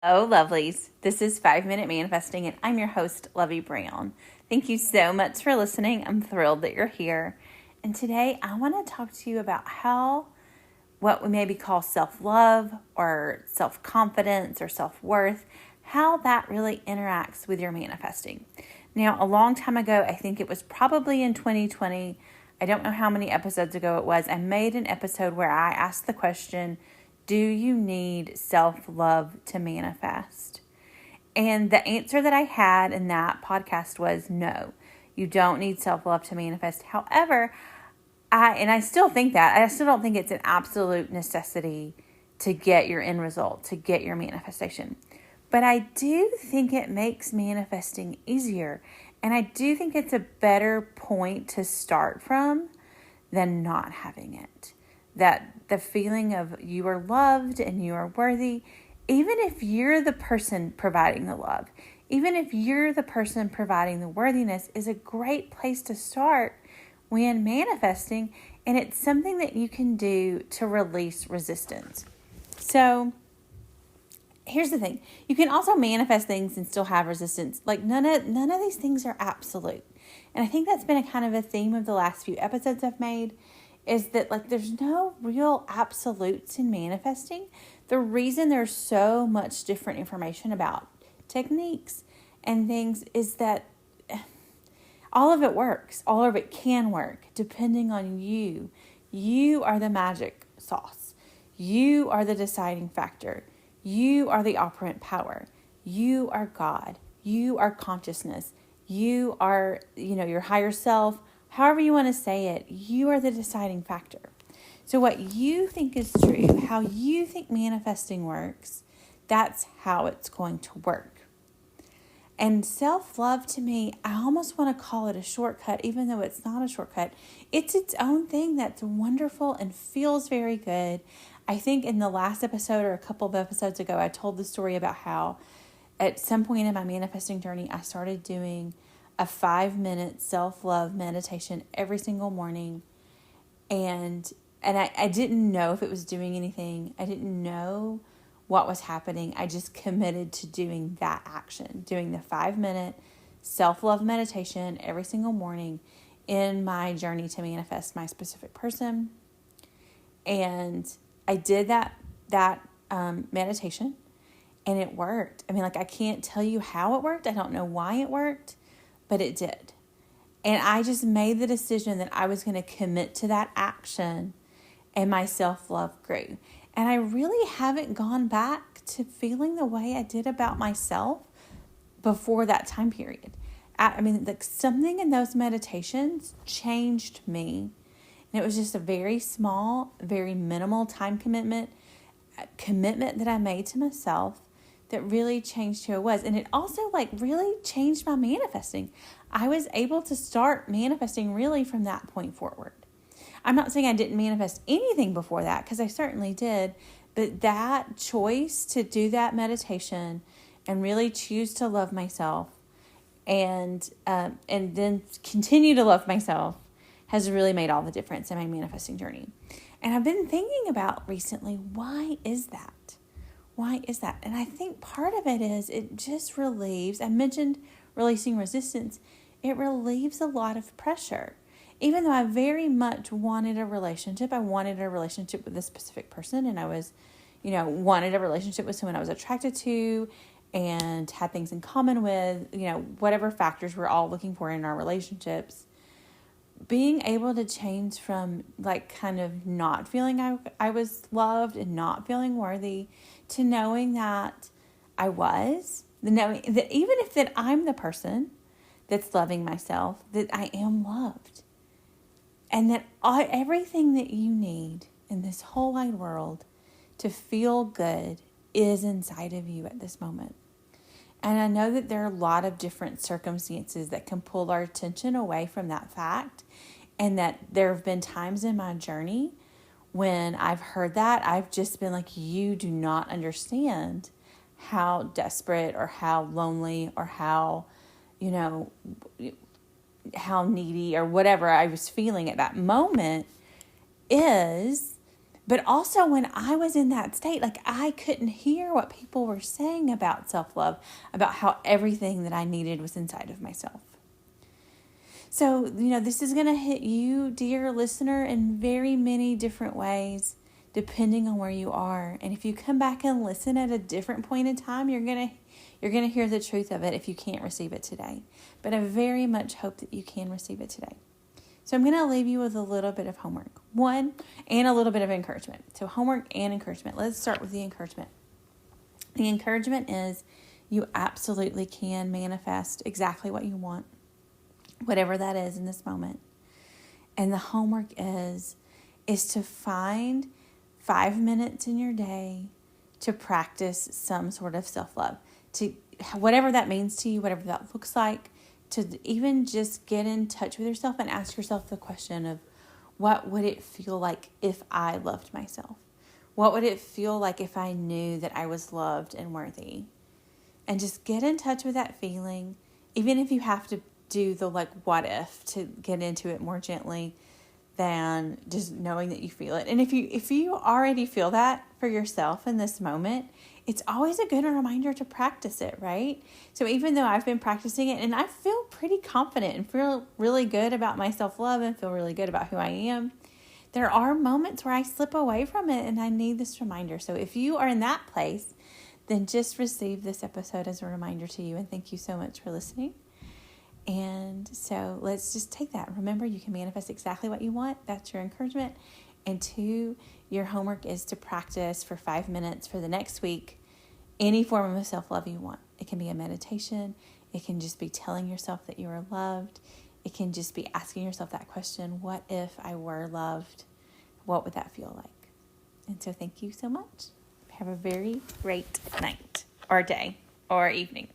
Oh, lovelies. This is 5 Minute Manifesting, and I'm your host, Lovey Brown. Thank you so much for listening. I'm thrilled that you're here. And today I want to talk to you about what we maybe call self-love or self-confidence or self-worth, how that really interacts with your manifesting. Now, a long time ago, I think it was probably in 2020, I don't know how many episodes ago it was, I made an episode where I asked the question, do you need self-love to manifest? And the answer that I had in that podcast was no, you don't need self-love to manifest. However, I still think that. I still don't think it's an absolute necessity to get your end result, to get your manifestation. But I do think it makes manifesting easier. And I do think it's a better point to start from than not having it. That the feeling of you are loved and you are worthy, even if you're the person providing the love, even if you're the person providing the worthiness, is a great place to start when manifesting. And it's something that you can do to release resistance. So here's the thing. You can also manifest things and still have resistance. Like none of these things are absolute. And I think that's been a kind of a theme of the last few episodes I've made, is that there's no real absolutes in manifesting. The reason there's so much different information about techniques and things is that all of it works. All of it can work depending on you. You are the magic sauce. You are the deciding factor. You are the operant power. You are God. You are consciousness. You are, your higher self. However you want to say it, you are the deciding factor. So what you think is true, how you think manifesting works, that's how it's going to work. And self-love, to me, I almost want to call it a shortcut, even though it's not a shortcut. It's its own thing that's wonderful and feels very good. I think in the last episode or a couple of episodes ago, I told the story about how at some point in my manifesting journey, I started doing a 5-minute self-love meditation every single morning. And I didn't know if it was doing anything. I didn't know what was happening. I just committed to doing that action, doing the 5-minute self-love meditation every single morning in my journey to manifest my specific person. And I did that meditation, and it worked. I mean, I can't tell you how it worked. I don't know why it worked, but it did. And I just made the decision that I was going to commit to that action, and my self-love grew. And I really haven't gone back to feeling the way I did about myself before that time period. Something in those meditations changed me. And it was just a very small, very minimal time commitment that I made to myself that really changed who I was. And it also really changed my manifesting. I was able to start manifesting really from that point forward. I'm not saying I didn't manifest anything before that, because I certainly did. But that choice to do that meditation and really choose to love myself and then continue to love myself has really made all the difference in my manifesting journey. And I've been thinking about recently, why is that? Why is that? And I think part of it is it just relieves, I mentioned releasing resistance, it relieves a lot of pressure. Even though I very much wanted a relationship, I wanted a relationship with a specific person, and I was, wanted a relationship with someone I was attracted to and had things in common with, whatever factors we're all looking for in our relationships. Being able to change from kind of not feeling I was loved and not feeling worthy to knowing that I was, knowing that even if that I'm the person that's loving myself, that I am loved. And that everything that you need in this whole wide world to feel good is inside of you at this moment. And I know that there are a lot of different circumstances that can pull our attention away from that fact. And that there have been times in my journey when I've heard that, I've just been like, you do not understand how desperate or how lonely or how, how needy or whatever I was feeling at that moment is But also when I was in that state, like I couldn't hear what people were saying about self-love, about how everything that I needed was inside of myself. So, this is going to hit you, dear listener, in very many different ways, depending on where you are. And if you come back and listen at a different point in time, you're going to hear the truth of it if you can't receive it today. But I very much hope that you can receive it today. So I'm going to leave you with a little bit of homework. One, and a little bit of encouragement. So homework and encouragement. Let's start with the encouragement. The encouragement is you absolutely can manifest exactly what you want, whatever that is in this moment. And the homework is to find 5 minutes in your day to practice some sort of self-love. To whatever that means to you, whatever that looks like, to even just get in touch with yourself and ask yourself the question of, what would it feel like if I loved myself? What would it feel like if I knew that I was loved and worthy? And just get in touch with that feeling, even if you have to do the what if to get into it more gently than just knowing that you feel it. And if you already feel that for yourself in this moment, it's always a good reminder to practice it, right? So even though I've been practicing it and I feel pretty confident and feel really good about my self-love and feel really good about who I am, there are moments where I slip away from it and I need this reminder. So if you are in that place, then just receive this episode as a reminder to you. And thank you so much for listening. And so let's just take that. Remember, you can manifest exactly what you want. That's your encouragement. And 2, your homework is to practice for 5 minutes for the next week any form of self-love you want. It can be a meditation. It can just be telling yourself that you are loved. It can just be asking yourself that question, what if I were loved? What would that feel like? And so thank you so much. Have a very great night or day or evening.